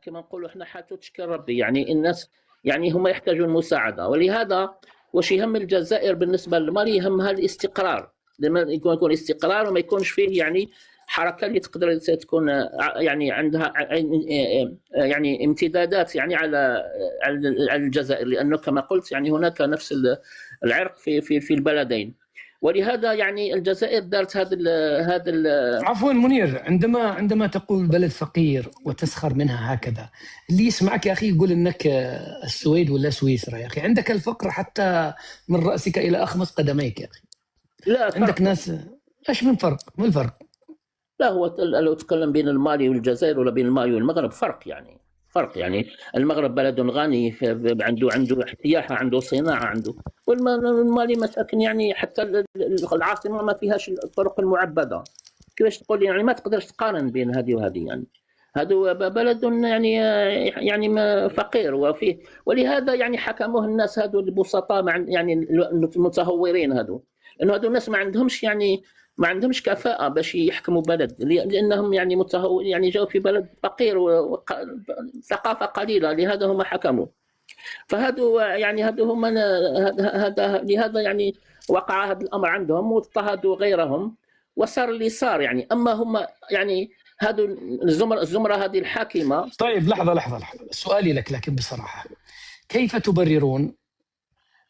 كما نقولوا احنا حالته تشكر ربي، يعني الناس يعني هم يحتاجون مساعده. ولهذا واش يهم الجزائر بالنسبه لمالي، يهمها الاستقرار، لما يكون استقرار وما يكونش فيه يعني حركه اللي تقدر تكون يعني عندها يعني امتدادات يعني على الجزائر، لانه كما قلت يعني هناك نفس العرق في البلدين. ولهذا يعني الجزائر دارت هذا عفوا منير، عندما تقول بلد فقير وتسخر منها هكذا، اللي يسمعك يا اخي يقول انك السويد ولا سويسرا. يا اخي عندك الفقر حتى من راسك الى اخمص قدميك يا اخي. لا عندك ناس، ايش من فرق؟ ما الفرق؟ لا، هو لو تكلم بين المالي والجزائر ولا بين المالي والمغرب فرق، يعني فرق. يعني المغرب بلد غني، عنده سياحه، عنده صناعه، عنده. والمالي مساكن، يعني حتى العاصمه ما فيهاش الطرق المعبده. كيفاش تقول يعني ما تقدرش تقارن بين هذه وهذه. يعني هذا بلد يعني فقير وفيه. ولهذا يعني حكموه الناس هذو البسطاء، يعني المتهورين هذو، لانه هذو الناس ما عندهمش كفاءة باش يحكموا بلد، لأنهم يعني يعني جاوا في بلد فقير وثقافة قليلة، لهذا هم حكموا. فهذا يعني لهذا يعني وقع هذا الأمر عندهم واضطهدوا غيرهم وصار اللي صار. يعني أما هم يعني هذو الزمرة هذه الحاكمة. طيب لحظة، سؤالي لك لكن بصراحة، كيف تبررون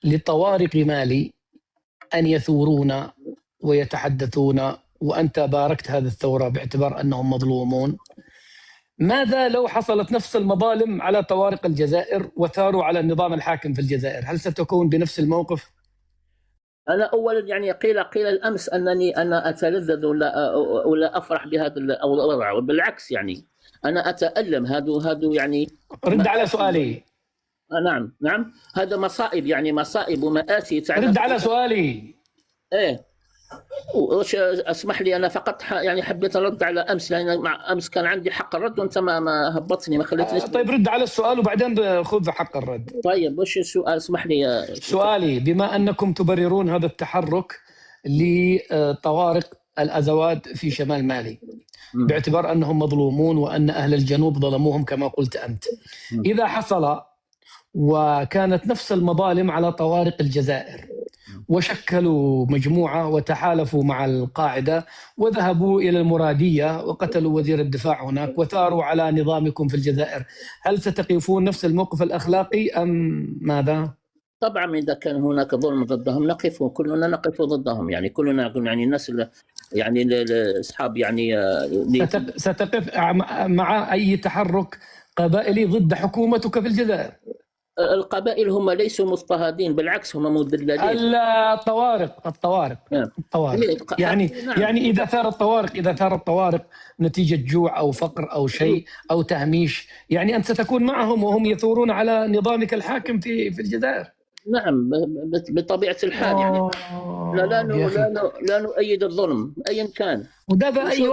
لطوارق مالي أن يثورون ويتحدثون وأنت باركت هذه الثورة باعتبار أنهم مظلومون؟ ماذا لو حصلت نفس المظالم على طوارق الجزائر وثاروا على النظام الحاكم في الجزائر؟ هل ستكون بنفس الموقف؟ أنا أولا يعني قيل الأمس أنني أنا أتلذذ ولا أفرح بهذا الوضع، بالعكس يعني أنا أتألم. هذا يعني رد على سؤالي. نعم هذا مصائب، يعني مصائب ومآسي. رد على سؤالي. إيه اسمح لي، انا فقط يعني حبيت ارد على امس، لان امس كان عندي حق الرد وانت ما هبطتني، ما خليتني. طيب رد على السؤال وبعدين خذ حق الرد. طيب وش السؤال؟ اسمح لي. سؤالي، بما انكم تبررون هذا التحرك لطوارق الازواد في شمال مالي باعتبار انهم مظلومون وان اهل الجنوب ظلموهم كما قلت انت، اذا حصل وكانت نفس المظالم على طوارق الجزائر وشكلوا مجموعة وتحالفوا مع القاعدة وذهبوا إلى المرادية وقتلوا وزير الدفاع هناك وثاروا على نظامكم في الجزائر، هل ستقفون نفس الموقف الأخلاقي أم ماذا؟ طبعا إذا كان هناك ظلم ضدهم نقف، كلنا نقف ضدهم، يعني كلنا يعني الناس يعني الأصحاب يعني ستقف مع أي تحرك قبائلي ضد حكومتك في الجزائر؟ القبائل هم ليسوا مضطهدين، بالعكس هم مدللين. الطوارق يعني إذا ثار الطوارق نتيجة جوع أو فقر أو شيء أو تهميش، يعني أنت ستكون معهم وهم يثورون على نظامك الحاكم في الجزائر. نعم بطبيعة الحال، يعني لا نؤيد الظلم أيا كان. ودابا أي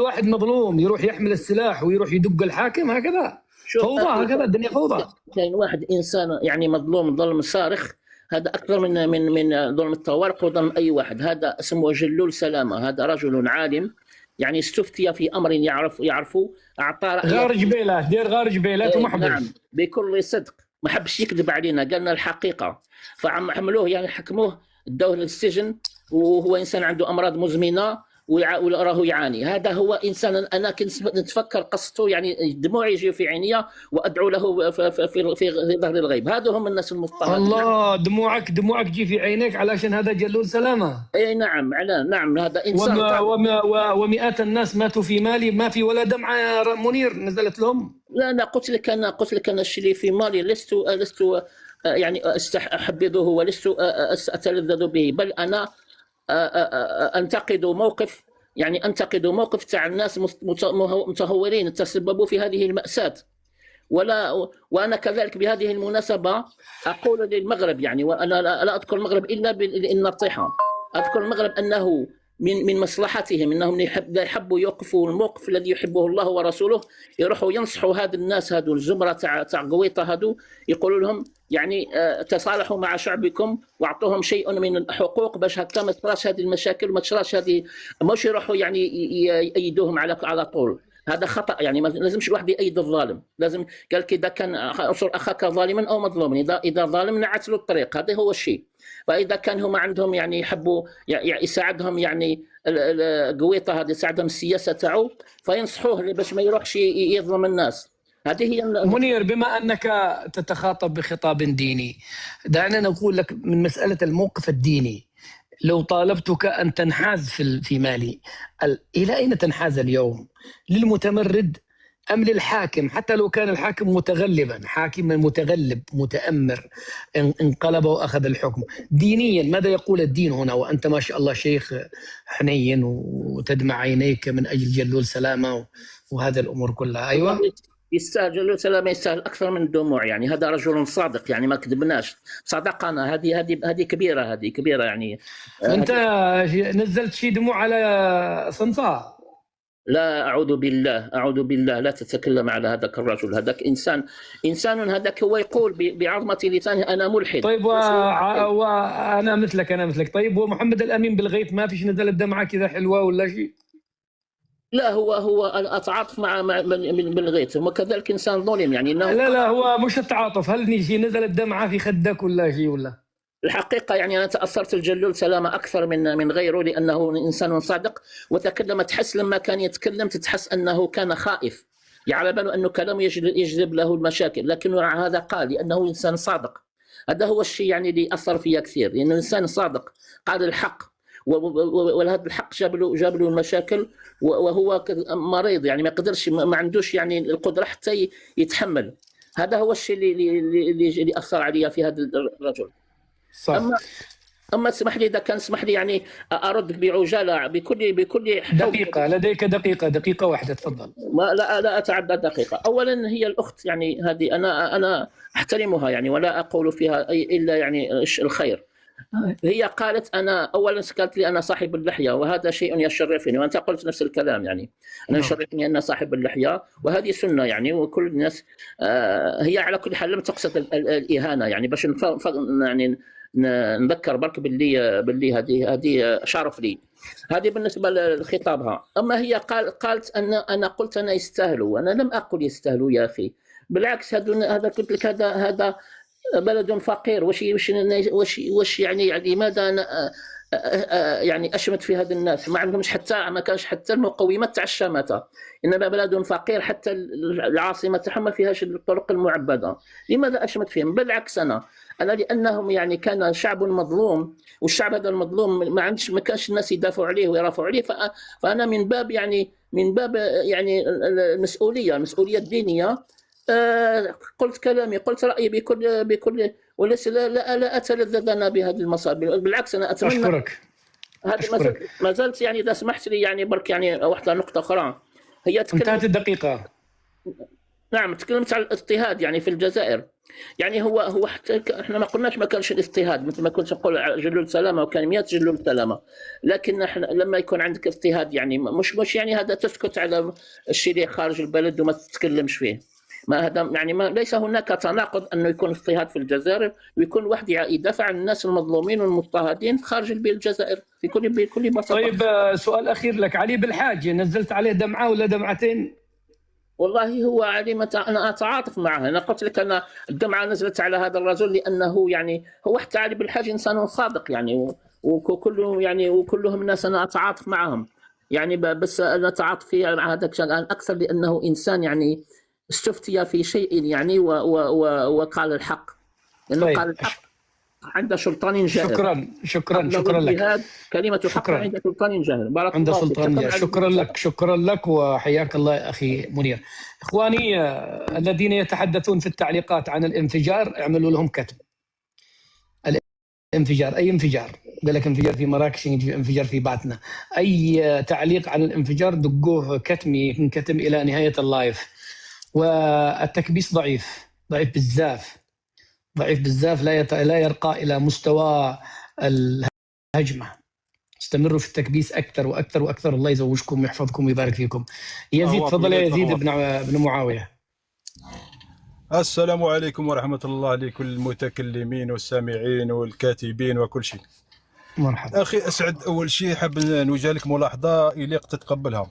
واحد مظلوم يروح يحمل السلاح ويروح يدق الحاكم هكذا، فوضى، هكذا الدنيا فوضى. كاين واحد انسان يعني مظلوم ظلم صارخ، هذا اكثر من ظلم الطوارق وظلم اي واحد. هذا اسمه جلول سلامه، هذا رجل عالم يعني استفتي في امر يعرف اعطى غار جبيلات ومحبوس. نعم بكل صدق، ما حبش يكذب علينا، قالنا الحقيقه. فعملوه يعني حكموه، ادوه للسجن، وهو انسان عنده امراض مزمنه وراه يعاني. هذا هو انسان انا كنت نتفكر قصته، يعني دموعي يجي في عينيا وادعو له في ظهر الغيب. هذا هم الناس المضطهدين. الله، دموعك تجي في عينيك علشان هذا جلول سلامه. اي نعم هذا انسان. ومئات الناس ماتوا في مالي، ما في ولا دمعه يا منير نزلت لهم. لا انا قلت لك انا الشيء اللي في مالي لست يعني احبذه ولست اتلذذ به، بل انا انتقد موقف تاع الناس متهورين تسببوا في هذه المأساة. وانا كذلك بهذه المناسبة اقول للمغرب، يعني وانا لا اذكر المغرب الا بالنصيحة، اذكر المغرب انه من مصلحتهم انهم يحبوا يوقفوا الموقف الذي يحبه الله ورسوله، يروحوا ينصحوا هذه الناس، هذو الزمره تاع قويطه هذو، يقولوا لهم يعني تصالحوا مع شعبكم واعطوهم شيء من الحقوق باش هكا ما تصراش هذه المشاكل وما تصراش هذه، مش يروحوا يعني يأيدوهم على طول. هذا خطأ، يعني ما لازمش الواحد يأيد الظالم، لازم قال لك إذا كان انصر أخاك ظالما أو مظلوما، إذا ظالم نعت له الطريق، هذا هو الشيء. فإذا كان هم عندهم يعني يحبوا يساعدهم يعني قويطة هذه يساعدهم السياسة تاعو، فينصحوه باش ما يروحش يظلم الناس. هذه هي منير، بما أنك تتخاطب بخطاب ديني، دعنا نقول لك من مسألة الموقف الديني، لو طالبتك أن تنحاز في مالي، إلى أين تنحاز اليوم؟ للمتمرد أم للحاكم؟ حتى لو كان الحاكم متغلبا، حاكما متغلب متأمر انقلب وأخذ الحكم، دينيا ماذا يقول الدين هنا؟ وأنت ما شاء الله شيخ حنين وتدمع عينيك من أجل جلول سلامة وهذه الأمور كلها. أيوة، يستاهل جلول سلامة، يستاهل أكثر من الدموع، يعني هذا رجل صادق، يعني ما كذبناش، صدقنا. هذه كبيرة، هذه كبيرة يعني. أنت نزلت شي دموع على صنصاء؟ لا، أعوذ بالله، أعوذ بالله، لا تتكلم على هذاك الرجل، هذاك إنسان هذاك هو يقول بعظمة لسانه أنا ملحد. طيب وأنا مثلك. طيب ومحمد الأمين بالغيث ما فيش نزلت دمعة كذا حلوة ولا شيء؟ لا، هو أتعاطف مع بالغيث، وكذلك إنسان ظلم يعني. لا هو مش التعاطف، هل نزلت دمعة في خدك ولا شيء ولا؟ الحقيقة يعني أنا تأثرت الجلول سلامة أكثر من غيره، لأنه إنسان صادق، وتكلم تحس لما كان يتكلم تتحس أنه كان خائف، على باله أنه كلامه يجلب له المشاكل، لكنه هذا قال لأنه إنسان صادق. هذا هو الشيء يعني اللي أثر فيا كثير، لأنه إنسان صادق قال الحق، وهذا الحق جاب له المشاكل، وهو مريض يعني ما يقدرش، ما عندوش يعني القدرة حتى يتحمل. هذا هو الشيء اللي أثر علي في هذا الرجل. صح. اما اسمح لي، اذا كان اسمح لي يعني ارد بعجاله بكل دقيقه، لديك دقيقه واحده، تفضل. لا اتعدى دقيقه. اولا هي الاخت يعني هذه انا احترمها يعني، ولا اقول فيها الا يعني الخير. هي قالت انا اولا قالت لي انا صاحب اللحيه، وهذا شيء يشرفني، وانت قلت نفس الكلام يعني. انا يشرفني ان صاحب اللحيه، وهذه سنه يعني، وكل الناس هي على كل حال لم تقصد الاهانه يعني، باش يعني نذكر برك باللي هذه شرف لي. هذه بالنسبه لخطابها. اما هي قالت انا قلت انا يستاهلوا، وانا لم اقل يستاهلوا يا اخي، بالعكس. هذا قلت لك هذا بلد فقير. وش يعني لماذا أنا يعني أشمت في هذا الناس؟ ما عندهمش حتى، ما كانش حتى المقومات تاع الشماتة، إنما بلد فقير، حتى العاصمة تاعهم ما فيهاش الطرق المعبدة. لماذا أشمت فيهم؟ بالعكس أنا لأنهم يعني كان شعب مظلوم، والشعب هذا المظلوم ما كانش الناس يدافعوا عليه ويرافعوا عليه. فأنا من باب يعني المسؤولية الدينية، قلت كلامي، قلت رأيي بكل وليس لا أتلذذ أنا بهذه المصائب، بالعكس أنا أتمنى. أشكرك. ما زلت يعني إذا سمحت لي يعني برك يعني واحدة نقطة أخرى. هي انتهت الدقيقة. نعم، تكلمت على الاضطهاد يعني في الجزائر. يعني هو حتى احنا ما قلناش ما كانش الاضطهاد، مثل ما كنت نقول جلول سلامة وكان 100 جلول سلامة، لكن احنا لما يكون عندك اضطهاد يعني مش يعني هذا تسكت على الشيء اللي خارج البلد وما تتكلمش فيه. ما هذا يعني ليس هناك تناقض انه يكون اضطهاد في الجزائر ويكون واحد يدافع عن الناس المظلومين والمضطهدين خارج الجزائر بكل بساطه. طيب سؤال اخير لك، علي بالحاج نزلت عليه دمعه ولا دمعتين؟ والله هو علي انا اتعاطف معه. انا قلت لك انا الدمعه نزلت على هذا الرجل لانه يعني هو حتى علي بالحاج انسان صادق يعني، وكلهم الناس انا اتعاطف معهم يعني، بس انا اتعاطف مع هذاك اكثر لانه انسان يعني استفتي في شيء يعني وقال الحق، لأنه قال الحق عند سلطان جاهل. شكرا لك. كلمة حق عند سلطان جاهل. بارك عند الله سلطان جاهل. شكرا لك وحياك الله أخي منير. إخواني الذين يتحدثون في التعليقات عن الانفجار اعملوا لهم كتب. الانفجار أي انفجار؟ قال لك انفجار في مراكش، انفجار في باتنا، أي تعليق عن الانفجار دقوه كتم ينكتم إلى نهاية اللايف. والتكبيس ضعيف بزاف، لا يرقى إلى مستوى الهجمة. استمروا في التكبيس أكثر وأكثر. الله يزوجكم ويحفظكم ويبارك فيكم. يزيد تفضل يا يزيد بن معاوية. السلام عليكم ورحمة الله لكل المتكلمين والسامعين والكاتبين وكل شيء. مرحبا أخي أسعد، أول شيء حاب نوجه لك ملاحظة إليق تتقبلها.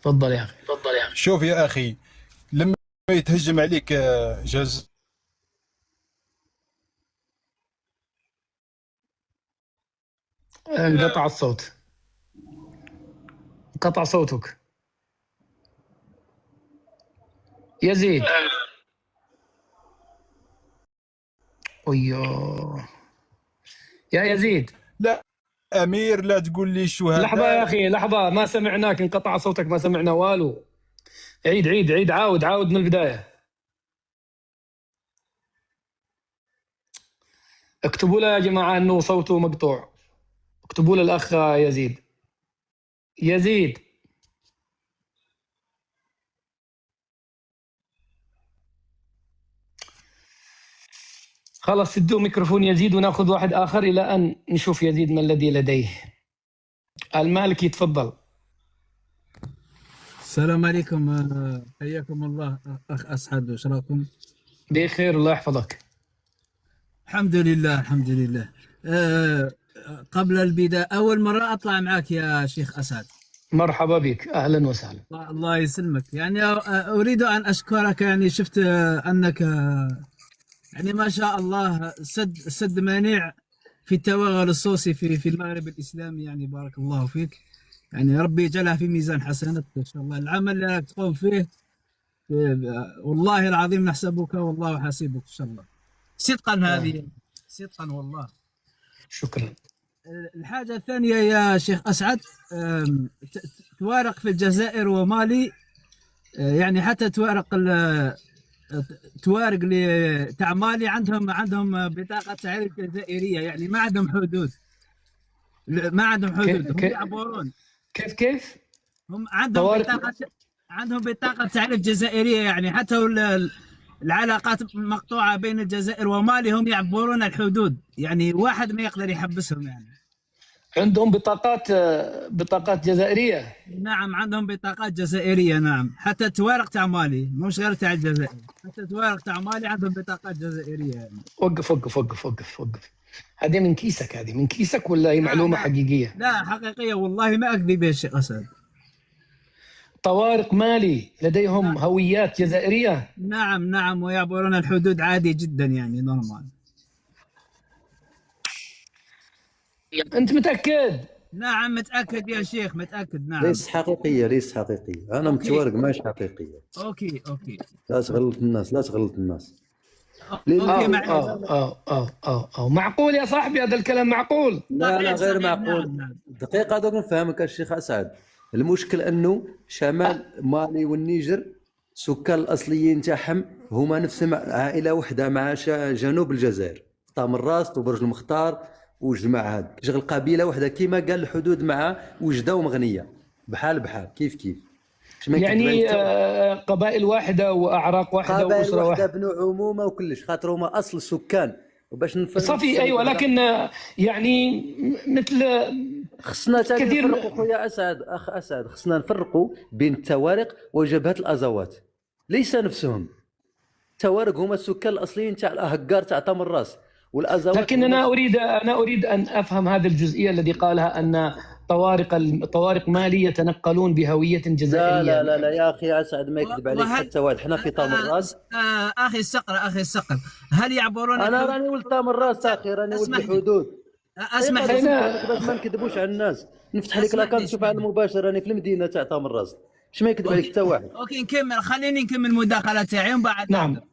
تفضل يا أخي. شوف يا اخي، لما يتهجم عليك انقطع الصوت، انقطع صوتك يزيد. ويوه يا يزيد. لا امير، لا تقول لي الشهداء. لحظة يا أخي، لحظة، ما سمعناك، انقطع صوتك، ما سمعنا والو. عيد عيد عيد، عاود من البداية. اكتبوا له يا جماعة أنه صوته مقطوع، اكتبوا له الأخ يزيد. يزيد خلاص، سدوا ميكروفون يزيد وناخذ واحد آخر إلى أن نشوف يزيد ما الذي لديه. المالكي يتفضل. السلام عليكم، حياكم الله أخ أسعد، وش راكم؟ بخير الله يحفظك. الحمد لله الحمد لله. قبل البداية أول مرة أطلع معك يا شيخ أسعد. مرحبا بك، أهلا وسهلا. الله يسلمك. يعني أريد أن أشكرك، يعني شفت أنك يعني ما شاء الله سد مانع في التوغل الصوصي في المغرب الإسلامي، يعني بارك الله فيك. يعني ربي يجعلها في ميزان حسناتك إن شاء الله. العمل اللي تقوم فيه والله العظيم نحسبك والله حاسبك إن شاء الله، صدقا هذه صدقا والله. شكرا. الحاجة الثانية يا شيخ أسعد، توارق في الجزائر ومالي، يعني حتى توارق تاع مالي عندهم بطاقة تعريف جزائرية، يعني ما عندهم حدود، ما عندهم حدود، هم يعبرون. كيف؟ هم عندهم بطاقة تعريف جزائرية، يعني حتى العلاقات مقطوعة بين الجزائر ومالي، هم يعبرون الحدود، يعني واحد ما يقدر يحبسهم. يعني عندهم بطاقات جزائرية. نعم عندهم بطاقات جزائرية، نعم، حتى التوارق تاع مالي، مش غير تاع الجزائر، حتى التوارق تاع مالي عندهم بطاقات جزائرية. يعني وقف. هذه من كيسك، هذه من كيسك ولا هي معلومة حقيقية؟ لا حقيقية والله، ما أكذب يا شيخ أسد. طوارق مالي لديهم هويات جزائرية. نعم ويعبرون الحدود عادي جدا، يعني نورمال. أنت متأكد؟ نعم متأكد يا شيخ، متأكد. نعم ليست حقيقية، أنا متورق ماهيش حقيقية. أوكي لا تغلط الناس. معقول يا صاحبي هذا الكلام معقول؟ لا غير معقول. دقيقة دوك نفهمك الشيخ أسعد. المشكل أنه شمال مالي والنيجر سكان الأصليين تاعهم هما نفسهم عائلة واحدة مع جنوب الجزائر، طامراس وبرج المختار وجماعة هاد شغل قبيلة واحدة، كيما قال الحدود مع وجدة ومغنية، بحال كيف. يعني قبائل واحدة وأعراق واحدة وأسرة واحدة، بنو عمومة وكلش، خاطر هما أصل السكان. وباش نفهم صافي أيوة، لكن يعني مثل خصنا كثير نفرقوا خويا أسعد، أخ أسعد، خصنا نفرقوا بين التوارق وجبهة الأزوات، ليس نفسهم. التوارق هما السكان الأصليين تاع الأهكار تاع طامراس، والأزوات. لكن أنا أريد أن أفهم هذه الجزئية الذي قالها أن طوارق مالي يتنقلون بهوية جزائرية. لا يا أخي أسعد، ما يكذب عليك حتى واحد. حنا في طامراس. أخي الصقر، هل يعبرون؟ أنا راني ولد طامراس أخي، راني ولد الحدود. اسمح لي باش ما نكذبوش على الناس، نفتح لك لاكونت تشوف على المباشر، راني في المدينة تاع طامراس، باش ما يكذب عليك حتى واحد. اوكي نكمل، خليني نكمل المداخله تاعي ومن بعد.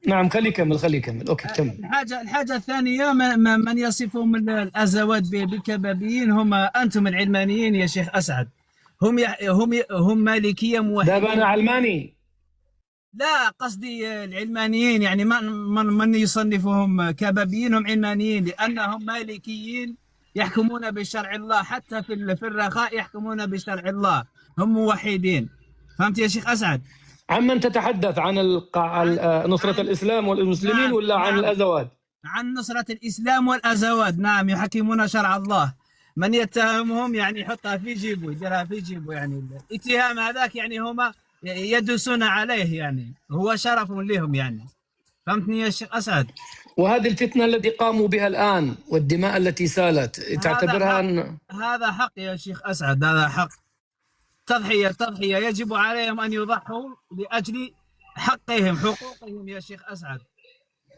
نعم خليه يكمل. اوكي كمل. الحاجه الثانيه، من يصفهم الازوات بالكبابيين هم انتم العلمانيين يا شيخ اسعد. هم مالكيه موحدين. دابا انا علماني؟ لا قصدي العلمانيين، يعني من يصنفهم كبابيين هم علمانيين، لانهم مالكيين يحكمون بشرع الله، حتى في الرخاء يحكمون بشرع الله، هم موحدين. فهمت يا شيخ أسعد؟ عمن تتحدث؟ عن نصرة الإسلام والمسلمين ولا عن الأزواد؟ عن نصرة الإسلام والأزواد، نعم، يحكمون شرع الله. من يتهمهم يعني يحطها في جيبه، يديرها في جيبه، يعني الاتهام هذاك يعني هما يدوسون عليه، يعني هو شرف لهم يعني. فهمتني يا شيخ أسعد؟ وهذه الفتنة التي قاموا بها الآن والدماء التي سالت تعتبرها هذا حق يا شيخ أسعد، هذا حق. تضحية يجب عليهم أن يضحوا لأجل حقوقهم يا شيخ أسعد.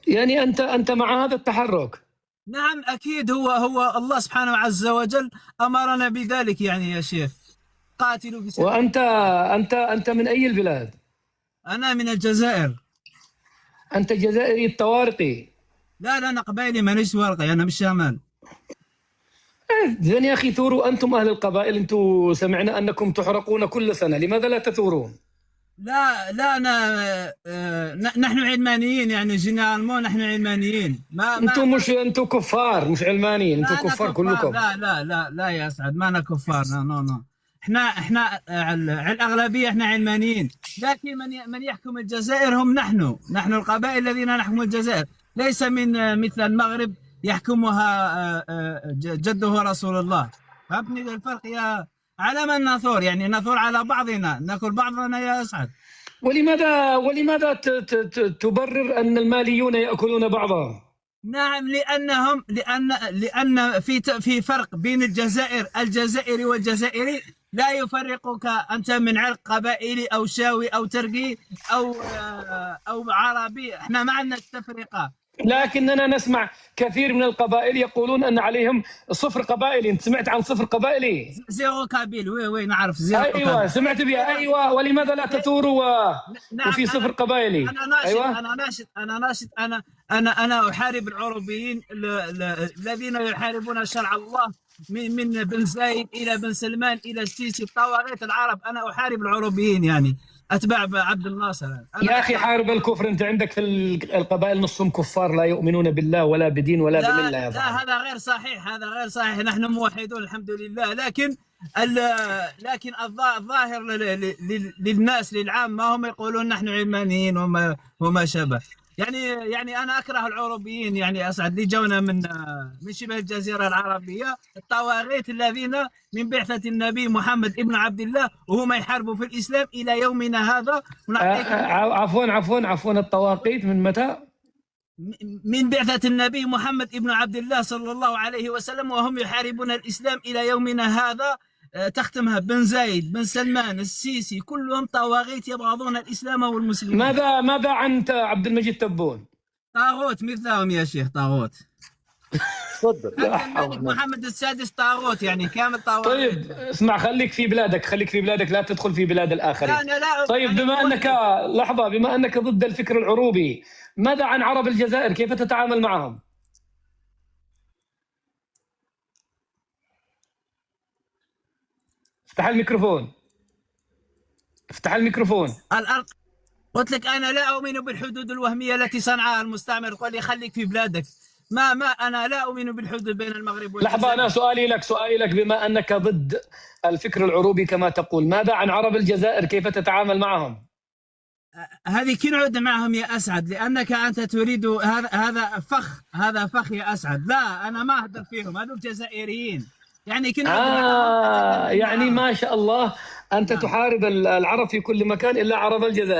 يعني أنت مع هذا التحرك؟ نعم أكيد، هو الله سبحانه عز وجل أمرنا بذلك يعني يا شيخ. قاتلوا في سبيل. وأنت من أي البلاد؟ أنا من الجزائر. أنت جزائري الطوارقي؟ لا أنا قبائلي مانيش ورقي، أنا من الشمال. زين يا أخي، ثوروا أنتم أهل القبائل. أنتم سمعنا أنكم تحرقون كل سنة، لماذا لا تثورون؟ لا نحن علمانيين يعني جينيرالمون، نحن علمانيين. أنتم كفار مش علمانيين، أنتم كفار كلكم. لا يا اسعد، ما انا كفار. نو احنا الاغلبيه احنا علمانيين، لكن من يحكم الجزائر هم نحن القبائل الذين نحكم الجزائر، ليس من مثل المغرب يحكمها جده رسول الله. فهمتني الفرق يا؟ على من نثور؟ يعني نثور على بعضنا، ناكل بعضنا يا اسعد. ولماذا تبرر أن الماليون يأكلون بعضهم؟ نعم، لأن في فرق بين الجزائري والجزائري، لا يفرقك أنت من عرق قبائلي أو شاوي أو ترقي أو عربي. احنا ما عندنا التفرقة. لكننا نسمع كثير من القبائل يقولون أن عليهم صفر قبائلي. أنت سمعت عن صفر قبائلي؟ زيرو كابيل. وي نعرف زيرو. أيوة كابيل. سمعت بها. أيوة، ولماذا لا تثوروا وفي صفر قبائلي؟ أنا ناشد. أنا أحارب العربيين الذين يحاربون شرع الله، من بن زايد إلى بن سلمان إلى السيسي، طواغيت العرب. أنا أحارب العربيين يعني أتباع عبد الناصر. يا أخي حارب الكفر. أنت عندك في القبائل نصهم كفار لا يؤمنون بالله ولا بدين ولا بملة يا لا هذا غير صحيح. نحن موحدون الحمد لله، لكن الظاهر للناس للعامة هم يقولون نحن علمانيين وما شابه. يعني انا اكره العربيين يعني اسعد، اللي جونا من شبه الجزيره العربيه، الطواغيت الذين من بعثه النبي محمد ابن عبد الله، وهم يحاربوا في الاسلام الى يومنا هذا. عفوا الطواغيت من متى؟ من بعثه النبي محمد ابن عبد الله صلى الله عليه وسلم، وهم يحاربون الاسلام الى يومنا هذا. تختمها بن زايد، بن سلمان، السيسي، كلهم طواغيت يبغضون الإسلام والمسلمين. ماذا عن عبد المجيد تبون؟ طاغوت مثلهم يا شيخ، طاغوت. تفضل. الملك محمد السادس طاغوت، يعني كامل طاغوت. طيب اسمع، خليك في بلادك، لا تدخل في بلاد الآخرين. لا طيب بما أنك ضد الفكر العروبي، ماذا عن عرب الجزائر؟ كيف تتعامل معهم؟ افتح الميكروفون. الأرض. قلت لك أنا لا أؤمن بالحدود الوهمية التي صنعها المستعمر. قال لي خليك في بلادك. أنا لا أؤمن بالحدود بين المغرب والجزائر. لحظة، أنا سؤالي لك بما أنك ضد الفكر العروبي كما تقول، ماذا عن عرب الجزائر؟ كيف تتعامل معهم؟ هذه كي نعود معهم يا أسعد، لأنك أنت تريد هذا فخ يا أسعد. لا أنا ما أهدر فيهم، هذول جزائريين يعني يعني ما شاء الله أنت تحارب العرب في كل مكان إلا عرب الجزائر.